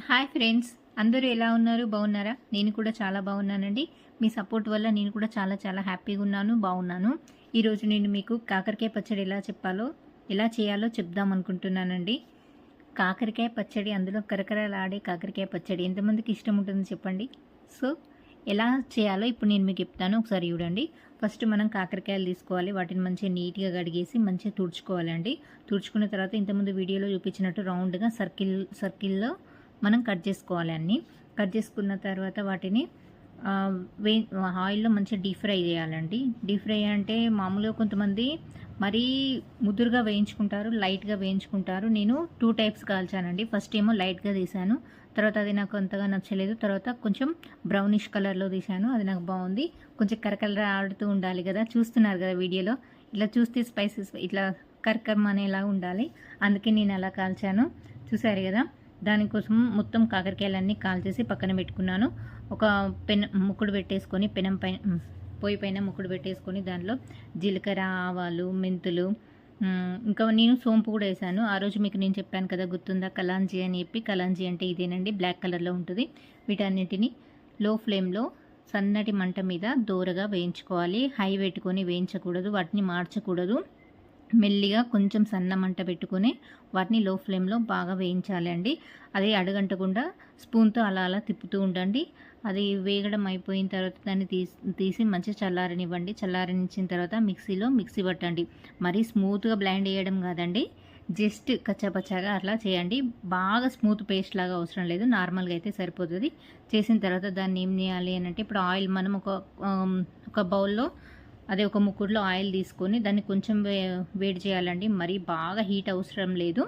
Hi friends, అందరూ ఎలా ఉన్నారు? బాగున్నారా? నేను కూడా చాలా బాగున్నానండి. మీ సపోర్ట్ వల్ల నేను కూడా చాలా చాలా హ్యాపీగా ఉన్నాను, బాగున్నాను. ఈరోజు నేను మీకు కాకరకాయ పచ్చడి ఎలా చేయాలో చెప్దాం అనుకుంటున్నానండి. కాకరకాయ పచ్చడి, అందులో కరకరలాడే కాకరకాయ పచ్చడి ఎంతమందికి ఇష్టం ఉంటుంది చెప్పండి. సో ఎలా చేయాలో ఇప్పుడు నేను మీకు చెప్తాను, ఒకసారి చూడండి. ఫస్ట్ మనం కాకరకాయలు తీసుకోవాలి. వాటిని మంచిగా నీట్గా కడిగేసి మంచిగా తుడుచుకోవాలండి. తుడుచుకున్న తర్వాత ఇంతకుముందు వీడియోలో చూపించినట్టు రౌండ్గా సర్కిల్లో మనం కట్ చేసుకోవాలి. అన్నీ కట్ చేసుకున్న తర్వాత వాటిని ఆయిల్లో మంచిగా డీప్ ఫ్రై చేయాలండి. డీప్ ఫ్రై అంటే మామూలుగా కొంతమంది మరీ ముదురుగా వేయించుకుంటారు, లైట్గా వేయించుకుంటారు. నేను 2 టైప్స్ కాల్చానండి. ఫస్ట్ ఏమో లైట్గా తీసాను, తర్వాత అది నాకు అంతగా నచ్చలేదు. తర్వాత కొంచెం బ్రౌనిష్ కలర్లో తీసాను, అది నాకు బాగుంది. కొంచెం కరకర ఆడుతూ ఉండాలి కదా, చూస్తున్నారు కదా వీడియోలో. ఇట్లా చూస్తే స్పైసెస్ ఇట్లా కరకరం అనేలా ఉండాలి, అందుకే నేను అలా కాల్చాను. చూసారు కదా. దానికోసం మొత్తం కాకరకాయలన్నీ కాల్చేసి పక్కన పెట్టుకున్నాను. ఒక ముక్కుడు పెట్టేసుకొని పొయ్యి పైన ముక్కుడు పెట్టేసుకొని దాంట్లో జీలకర్ర, ఆవాలు, మెంతులు, ఇంకా నేను సోంపు కూడా వేసాను. ఆ రోజు మీకు నేను చెప్పాను కదా, గుర్తుందా? కలాంజీ అని చెప్పి. కలాంజీ అంటే ఇదేనండి, బ్లాక్ కలర్లో ఉంటుంది. వీటన్నిటిని లో ఫ్లేమ్లో సన్నటి మంట మీద దూరగా వేయించుకోవాలి. హై పెట్టుకొని వేయించకూడదు, వాటిని మార్చకూడదు. మెల్లిగా కొంచెం సన్న మంట పెట్టుకుని వాటిని లో ఫ్లేమ్లో బాగా వేయించాలి అండి. అది అడుగంటకుండా స్పూన్తో అలా అలా తిప్పుతూ ఉండండి. అది వేగడం అయిపోయిన తర్వాత దాన్ని తీసి మంచిగా చల్లారనివ్వండి. చల్లారనిచ్చిన తర్వాత మిక్సీ పట్టండి. మరీ స్మూత్గా బ్లైండ్ చేయడం కాదండి, జస్ట్ కచ్చాపచ్చాగా అట్లా చేయండి. బాగా స్మూత్ పేస్ట్ లాగా అవసరం లేదు, నార్మల్గా అయితే సరిపోతుంది. చేసిన తర్వాత దాన్ని ఏం చేయాలి అని అంటే, ఇప్పుడు ఆయిల్ మనం ఒక బౌల్లో, అదే ఒక ముక్కుడులో ఆయిల్ తీసుకొని దాన్ని కొంచెం వేడి చేయాలండి. మరీ బాగా హీట్ అవసరం లేదు,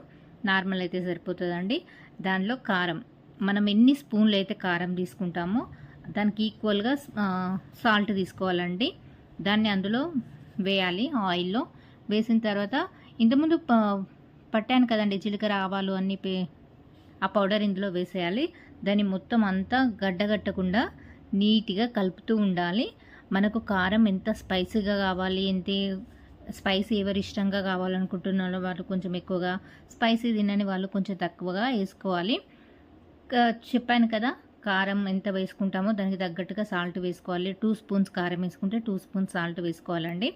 నార్మల్ అయితే సరిపోతుందండి. దానిలో కారం, మనం ఎన్ని స్పూన్లు అయితే కారం తీసుకుంటామో దానికి ఈక్వల్గా సాల్ట్ తీసుకోవాలండి. దాన్ని అందులో వేయాలి ఆయిల్లో. వేసిన తర్వాత ఇంతకుముందు పట్టాను కదండి జీలకర్ర, ఆవాలు అన్నీ, ఆ పౌడర్ ఇందులో వేసేయాలి. దాన్ని మొత్తం అంతా గడ్డగట్టకుండా నీట్గా కలుపుతూ ఉండాలి. మనకు కారం ఎంత స్పైసీగా కావాలి, ఎంత స్పైసీ ఎవరు ఇష్టంగా కావాలనుకుంటున్నారో వాళ్ళు కొంచెం ఎక్కువగా, స్పైసీ తినని వాళ్ళు కొంచెం తక్కువగా వేసుకోవాలి. చెప్పాను కదా, కారం ఎంత వేసుకుంటామో దానికి తగ్గట్టుగా సాల్ట్ వేసుకోవాలి. 2 స్పూన్స్ కారం వేసుకుంటే 2 స్పూన్స్ సాల్ట్ వేసుకోవాలండి.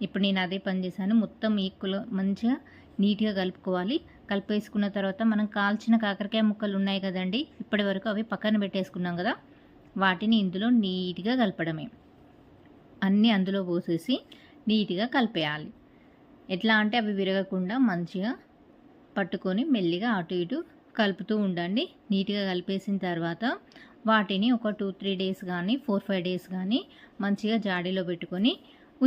ఇప్పుడు నేను అదే పని చేశాను. మొత్తం ఈక్వల్ మంచిగా నీట్గా కలుపుకోవాలి. కలిపేసుకున్న తర్వాత మనం కాల్చిన కాకరకాయ ముక్కలు ఉన్నాయి కదండి, ఇప్పటి వరకు అవి పక్కన పెట్టేసుకున్నాం కదా, వాటిని ఇందులో నీట్గా కలపడమే. అన్నీ అందులో పోసేసి నీట్గా కలిపేయాలి. ఎట్లా అంటే అవి విరగకుండా మంచిగా పట్టుకొని మెల్లిగా అటు ఇటు కలుపుతూ ఉండండి. నీట్గా కలిపేసిన తర్వాత వాటిని ఒక 2-3 డేస్ కానీ 4-5 డేస్ కానీ మంచిగా జాడీలో పెట్టుకొని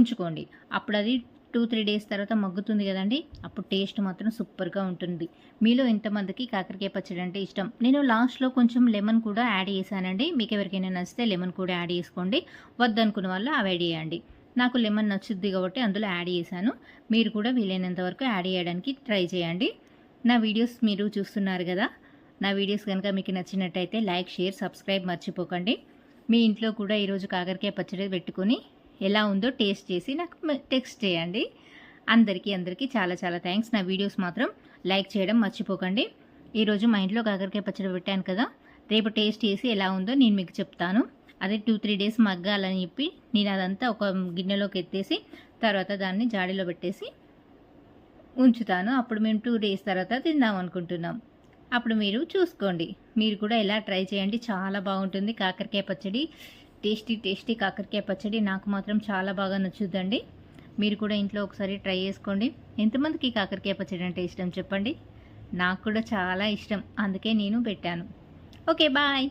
ఉంచుకోండి. అప్పుడు అది 2-3 డేస్ తర్వాత మగ్గుతుంది కదండి, అప్పుడు టేస్ట్ మాత్రం సూపర్గా ఉంటుంది. మీలో ఎంతమందికి కాకరకాయ పచ్చడి అంటే ఇష్టం? నేను లాస్ట్లో కొంచెం లెమన్ కూడా యాడ్ చేశానండి. మీకు ఎవరికైనా నచ్చితే లెమన్ కూడా యాడ్ చేసుకోండి, వద్దనుకున్న వాళ్ళు అవాయిడ్ చేయండి. నాకు లెమన్ నచ్చుద్ది కాబట్టి అందులో యాడ్ చేశాను. మీరు కూడా వీలైనంత వరకు యాడ్ చేయడానికి ట్రై చేయండి. నా వీడియోస్ మీరు చూస్తున్నారు కదా, నా వీడియోస్ కనుక మీకు నచ్చినట్టయితే లైక్, షేర్, సబ్స్క్రైబ్ మర్చిపోకండి. మీ ఇంట్లో కూడా ఈరోజు కాకరకాయ పచ్చడి పెట్టుకొని ఎలా ఉందో టేస్ట్ చేసి నాకు టెక్స్ట్ చేయండి. అందరికీ చాలా చాలా థ్యాంక్స్. నా వీడియోస్ మాత్రం లైక్ చేయడం మర్చిపోకండి. ఈరోజు మా ఇంట్లో కాకరకాయ పచ్చడి పెట్టాను కదా, రేపు టేస్ట్ చేసి ఎలా ఉందో నేను మీకు చెప్తాను. అదే 2-3 డేస్ మగ్గాలని చెప్పి నేను అదంతా ఒక గిన్నెలోకి ఎత్తేసి తర్వాత దాన్ని జాడీలో పెట్టేసి ఉంచుతాను. అప్పుడు మేము 2 డేస్ తర్వాత తిందాం అనుకుంటున్నాం. అప్పుడు మీరు చూసుకోండి. మీరు కూడా ఎలా ట్రై చేయండి, చాలా బాగుంటుంది కాకరకాయ పచ్చడి. టేస్టీ కాకరకాయ పచ్చడి నాకు మాత్రం చాలా బాగా నచ్చుద్దండి. మీరు కూడా ఇంట్లో ఒకసారి ట్రై చేసుకోండి. ఎంతమందికి కాకరకాయ పచ్చడి అంటే ఇష్టం చెప్పండి? నాకు కూడా చాలా ఇష్టం, అందుకే నేను పెట్టాను. Okay, bye.